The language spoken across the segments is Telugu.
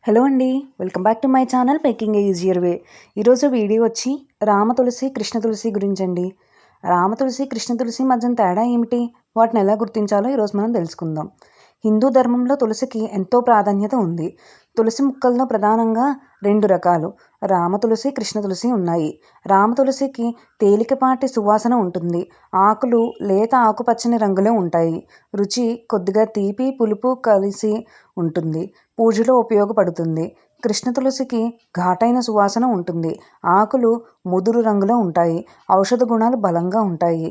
హలో అండి, welcome back to my channel making easier way. ఈరోజు వీడియో వచ్చి రామ తులసి కృష్ణ తులసి గురించి అండి. రామ తులసి కృష్ణ తులసి మధ్యన తేడా ఏమిటి, వాటిని ఎలా గుర్తించాలో ఈరోజు మనం తెలుసుకుందాం. హిందూ ధర్మంలో తులసికి ఎంతో ప్రాధాన్యత ఉంది. తులసి మొక్కల్లో ప్రధానంగా 2 రకాలు రామ తులసి, కృష్ణ తులసి ఉన్నాయి. రామ తులసికి తేలికపాటి సువాసన ఉంటుంది. ఆకులు లేత ఆకుపచ్చని రంగులో ఉంటాయి. రుచి కొద్దిగా తీపి పులుపు కలిసి ఉంటుంది. పూజలో ఉపయోగపడుతుంది. కృష్ణ తులసికి ఘాటైన సువాసన ఉంటుంది. ఆకులు ముదురు రంగులో ఉంటాయి. ఔషధ గుణాలు బలంగా ఉంటాయి.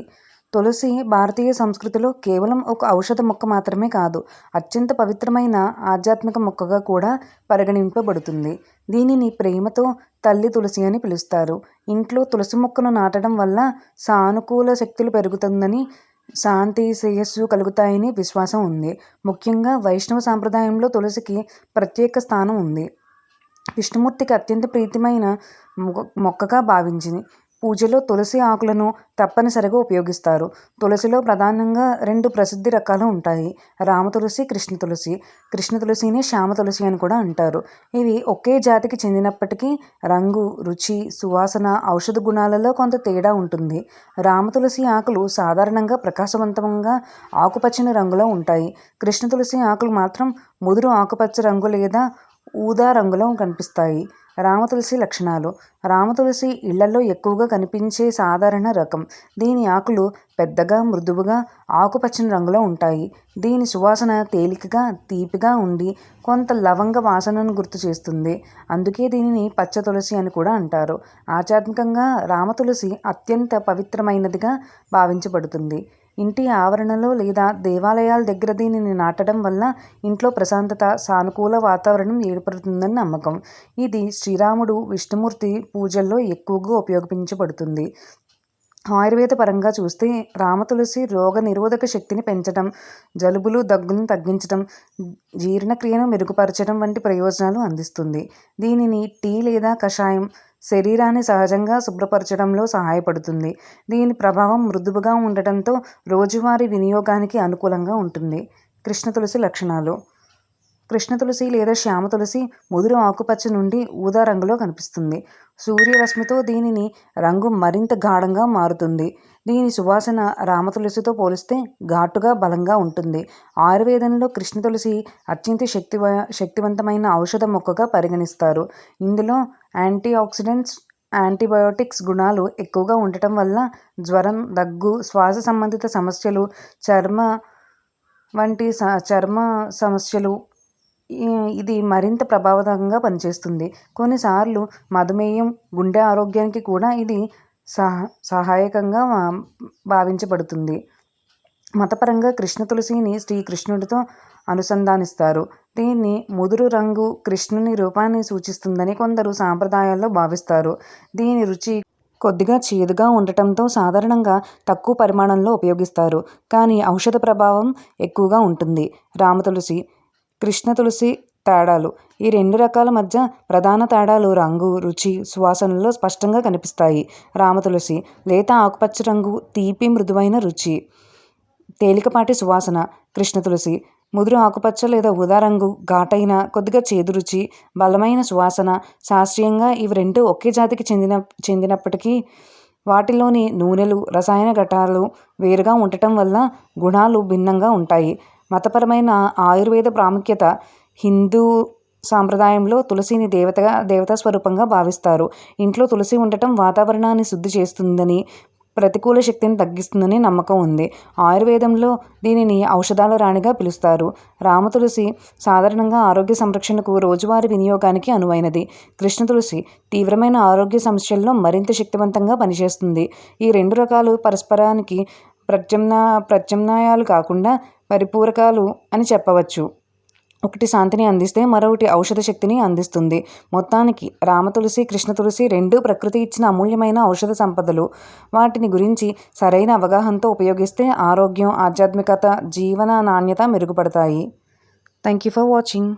తులసి భారతీయ సంస్కృతిలో కేవలం ఒక ఔషధ మొక్క మాత్రమే కాదు, అత్యంత పవిత్రమైన ఆధ్యాత్మిక మొక్కగా కూడా పరిగణింపబడుతుంది. దీనిని ప్రేమతో తల్లి తులసి అని పిలుస్తారు. ఇంట్లో తులసి మొక్కను నాటడం వల్ల సానుకూల శక్తులు పెరుగుతుందని, శాంతి శ్రేయస్సు కలుగుతాయని విశ్వాసం ఉంది. ముఖ్యంగా వైష్ణవ సాంప్రదాయంలో తులసికి ప్రత్యేక స్థానం ఉంది. విష్ణుమూర్తికి అత్యంత ప్రీతిమైన మొక్కగా భావించింది. పూజలో తులసి ఆకులను తప్పనిసరిగా ఉపయోగిస్తారు. తులసిలో ప్రధానంగా 2 ప్రసిద్ధ రకాలు ఉంటాయి, రామ తులసి, కృష్ణ తులసి. కృష్ణ తులసిని శ్యామ తులసి అని కూడా అంటారు. ఇవి ఒకే జాతికి చెందినప్పటికీ రంగు, రుచి, సువాసన, ఔషధ గుణాలలో కొంత తేడా ఉంటుంది. రామ తులసి ఆకులు సాధారణంగా ప్రకాశవంతంగా ఆకుపచ్చని రంగులో ఉంటాయి. కృష్ణ తులసి ఆకులు మాత్రం ముదురు ఆకుపచ్చ రంగు లేదా ఊదా రంగులో కనిపిస్తాయి. రామతులసి లక్షణాలు. రామతులసి ఇళ్లలో ఎక్కువగా కనిపించే సాధారణ రకం. దీని ఆకులు పెద్దగా, మృదువుగా ఆకుపచ్చని రంగులో ఉంటాయి. దీని సువాసన తేలికగా, తీపిగా ఉండి కొంత లవంగ వాసనను గుర్తు చేస్తుంది. అందుకే దీనిని పచ్చ తులసి అని కూడా అంటారు. ఆధ్యాత్మికంగా రామతులసి అత్యంత పవిత్రమైనదిగా భావించబడుతుంది. ఇంటి ఆవరణలో లేదా దేవాలయాల దగ్గర దీనిని నాటడం వల్ల ఇంట్లో ప్రశాంతత, సానుకూల వాతావరణం ఏర్పడుతుందని నమ్మకం. ఇది శ్రీరాముడు, విష్ణుమూర్తి పూజల్లో ఎక్కువగా ఉపయోగించబడుతుంది. ఆయుర్వేద పరంగా చూస్తే రామతులసి రోగ నిరోధక శక్తిని పెంచడం, జలుబులు, దగ్గులను తగ్గించడం, జీర్ణక్రియను మెరుగుపరచడం వంటి ప్రయోజనాలు అందిస్తుంది. దీనిని టీ లేదా కషాయం శరీరాన్ని సహజంగా శుభ్రపరచడంలో సహాయపడుతుంది. దీని ప్రభావం మృదువుగా ఉండటంతో రోజువారీ వినియోగానికి అనుకూలంగా ఉంటుంది. కృష్ణ తులసి లక్షణాలు. కృష్ణ తులసి లేదా శ్యామ తులసి ముదురు ఆకుపచ్చ నుండి ఊదా రంగులో కనిపిస్తుంది. సూర్యరశ్మితో దీనిని రంగు మరింత గాఢంగా మారుతుంది. దీని సువాసన రామ తులసితో పోలిస్తే ఘాటుగా, బలంగా ఉంటుంది. ఆయుర్వేదంలో కృష్ణ తులసి అత్యంత శక్తివంతమైన ఔషధ మొక్కగా పరిగణిస్తారు. ఇందులో యాంటీ ఆక్సిడెంట్స్, యాంటీబయోటిక్స్ గుణాలు ఎక్కువగా ఉండటం వల్ల జ్వరం, దగ్గు, శ్వాస సంబంధిత సమస్యలు, చర్మ సమస్యలు ఇది మరింత ప్రభావవంతంగా పనిచేస్తుంది. కొన్నిసార్లు మధుమేహం, గుండె ఆరోగ్యానికి కూడా ఇది సహాయకంగా భావించబడుతుంది. మతపరంగా కృష్ణ తులసిని శ్రీకృష్ణుడితో అనుసంధానిస్తారు. దీన్ని ముదురు రంగు కృష్ణుని రూపాన్ని సూచిస్తుందని కొందరు సాంప్రదాయాల్లో భావిస్తారు. దీని రుచి కొద్దిగా చేదుగా ఉండటంతో సాధారణంగా తక్కువ పరిమాణంలో ఉపయోగిస్తారు, కానీ ఔషధ ప్రభావం ఎక్కువగా ఉంటుంది. రామ తులసి, కృష్ణ తులసి తేడాలు. ఈ 2 రకాల మధ్య ప్రధాన తేడాలు రంగు, రుచి, సువాసనలో స్పష్టంగా కనిపిస్తాయి. రామ తులసి లేత ఆకుపచ్చ రంగు, తీపి మృదువైన రుచి, తేలికపాటి సువాసన. కృష్ణ తులసి ముదురు ఆకుపచ్చ లేదా ఊదా రంగు, ఘాటైన, కొద్దిగా చేదు రుచి, బలమైన సువాసన. శాస్త్రీయంగా ఇవి 2 ఒకే జాతికి చెందినప్పటికీ వాటిలోని నూనెలు, రసాయన ఘటాలు వేరుగా ఉండటం వల్ల గుణాలు భిన్నంగా ఉంటాయి. మతపరమైన ఆయుర్వేద ప్రాముఖ్యత. హిందూ సాంప్రదాయంలో తులసిని దేవతా స్వరూపంగా భావిస్తారు. ఇంట్లో తులసి ఉండటం వాతావరణాన్ని శుద్ధి చేస్తుందని, ప్రతికూల శక్తిని తగ్గిస్తుందని నమ్మకం ఉంది. ఆయుర్వేదంలో దీనిని ఔషధాల రాణిగా పిలుస్తారు. రామ తులసి సాధారణంగా ఆరోగ్య సంరక్షణకు, రోజువారీ వినియోగానికి అనువైనది. కృష్ణ తులసి తీవ్రమైన ఆరోగ్య సమస్యల్లో మరింత శక్తివంతంగా పనిచేస్తుంది. ఈ 2 రకాలు పరస్పరానికి ప్రత్యామ్నాయాలు కాకుండా పరిపూరకాలు అని చెప్పవచ్చు. ఒకటి శాంతిని అందిస్తే మరొకటి ఔషధ శక్తిని అందిస్తుంది. మొత్తానికి రామ తులసి, కృష్ణ తులసి 2 ప్రకృతి ఇచ్చిన అమూల్యమైన ఔషధ సంపదలు. వాటిని గురించి సరైన అవగాహనతో ఉపయోగిస్తే ఆరోగ్యం, ఆధ్యాత్మికత, జీవన నాణ్యత మెరుగుపడతాయి. Thank you for watching.